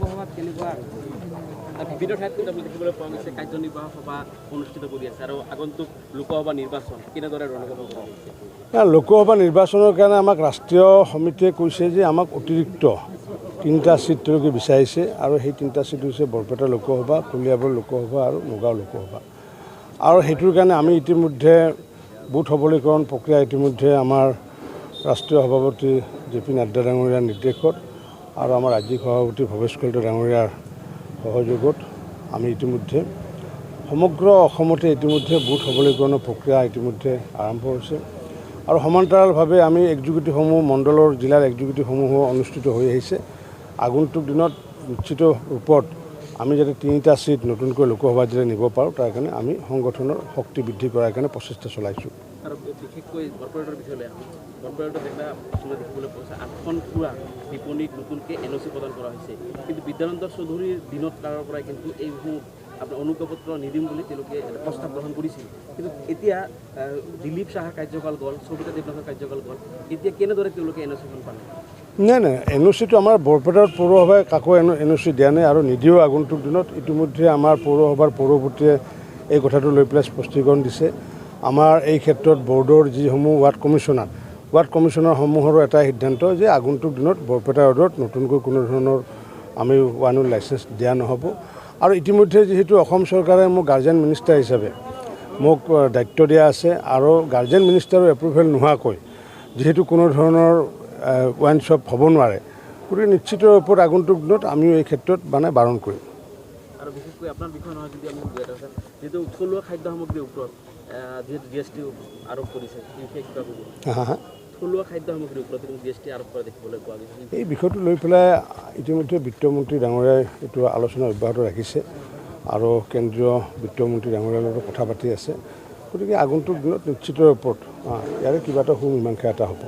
লোকসভাত কেনেকুৱা বিভিন্ন ঠাইত কিন্তু আমি দেখিবলৈ পোৱা গৈছে কাৰ্যনিৰ্বাহক সভা অনুষ্ঠিত কৰি আছে আৰু আগন্তুক লোকসভা নিৰ্বাচন কেনেদৰে ৰণকৌশল কৰা হৈছে? লোকসভা নিৰ্বাচনৰ কাৰণে আমাক ৰাষ্ট্ৰীয় সমিতিয়ে কৈছে যে আমাক অতিৰিক্ত 3টা ছিট তেওঁলোকে বিচাৰিছে আৰু সেই 3টা ছিট হৈছে বৰপেটা লোকসভা, কলিয়াবৰ লোকসভা আৰু নগাঁও লোকসভা। আৰু সেইটোৰ কাৰণে আমি ইতিমধ্যে বুথ সবলীকৰণ প্ৰক্ৰিয়া ইতিমধ্যে আমাৰ ৰাষ্ট্ৰীয় সভাপতি JP নাড্ডা ডাঙৰীয়াৰ নিৰ্দেশত আৰু আমাৰ ৰাজ্যিক সভাপতি ভৱেশ কলিতা ডাঙৰীয়াৰ সহযোগত আমি ইতিমধ্যে সমগ্ৰ অসমতে ইতিমধ্যে বুথ সবলীকৰণৰ প্ৰক্ৰিয়া ইতিমধ্যে আৰম্ভ হৈছে আৰু সমান্তৰালভাৱে আমি এক্সিকিউটিভসমূহ মণ্ডলৰ জিলাৰ এক্সিকিউটিভসমূহো অনুষ্ঠিত হৈ আহিছে। আগন্তুক দিনত নিশ্চিত ৰূপত আমি যাতে 3টা ছিট নতুনকৈ লোকসভাত যাতে নিব পাৰোঁ তাৰ কাৰণে আমি সংগঠনৰ শক্তি বৃদ্ধি কৰাৰ কাৰণে প্ৰচেষ্টা চলাইছোঁ। আৰু বিশেষকৈ বৰপেটাৰ বিষয়লৈ আহোঁ। বৰপেটাত এটা অসমত দেখিবলৈ পোৱা গৈছে 8খন পুৰা বিপণীক নতুনকৈ NOC প্ৰদান কৰা হৈছে, কিন্তু বিদ্যানন্দ চৌধুৰীৰ দিনত কালৰ পৰাই কিন্তু এইসমূহ আপোনাৰ অনুজ্ঞাপত্ৰ নিদিম বুলি তেওঁলোকে প্ৰস্তাৱ গ্ৰহণ কৰিছিল। কিন্তু এতিয়া দিলীপ চাহাৰ কাৰ্যকাল গ'ল, সবিতা দেৱনাথৰ কাৰ্যকাল গ'ল, এতিয়া কেনেদৰে তেওঁলোকে NOCখন পালে? নাই NOCটো আমাৰ বৰপেটাৰ পৌৰসভাই কাকো NOC দিয়া নাই আৰু নিদিও আগন্তুক দিনত। ইতিমধ্যে আমাৰ পৌৰসভাৰ পৌৰপতিয়ে এই কথাটো লৈ পেলাই স্পষ্টীকৰণ দিছে। আমাৰ এই ক্ষেত্ৰত বৰ্ডৰ যিসমূহ ৱাৰ্ড কমিশ্যনাৰসমূহৰো এটা সিদ্ধান্ত যে আগন্তুক দিনত বৰপেটা ৱাৰ্ডত নতুনকৈ কোনো ধৰণৰ আমি ৱাইনৰ লাইচেঞ্চ দিয়া নহ'ব। আৰু ইতিমধ্যে যিহেতু অসম চৰকাৰে মোক গাৰ্জেন মিনিষ্টাৰ হিচাপে মোক দায়িত্ব দিয়া আছে আৰু গাৰ্জেন মিনিষ্টাৰৰ এপ্ৰুভেল নোহোৱাকৈ যিহেতু কোনো ধৰণৰ ৱাইন শ্বপ হ'ব নোৱাৰে, গতিকে নিশ্চিত ৰূপত আগন্তুক দিনত আমিও এই ক্ষেত্ৰত বাৰণ কৰিম। আৰু বিশেষকৈ আপোনাৰ বিষয় নহয় যদি আমি যিহেতু থলুৱা খাদ্য সামগ্ৰীৰ ওপৰত যিহেতু GST আৰোপ কৰিছে, থলুৱা খাদ্য সামগ্ৰীৰ ওপৰত GST আৰোপ কৰা দেখিবলৈ পোৱা গৈছে। এই বিষয়টো লৈ পেলাই ইতিমধ্যে বিত্তমন্ত্ৰী ডাঙৰীয়াই এইটো আলোচনা অব্যাহত ৰাখিছে আৰু কেন্দ্ৰীয় বিত্তমন্ত্ৰী ডাঙৰীয়াৰ লগত কথা পাতি আছে। গতিকে আগন্তুক দিনত নিশ্চিত ৰূপত ইয়াৰে কিবা এটা সুমীমাংসা এটা হ'ব।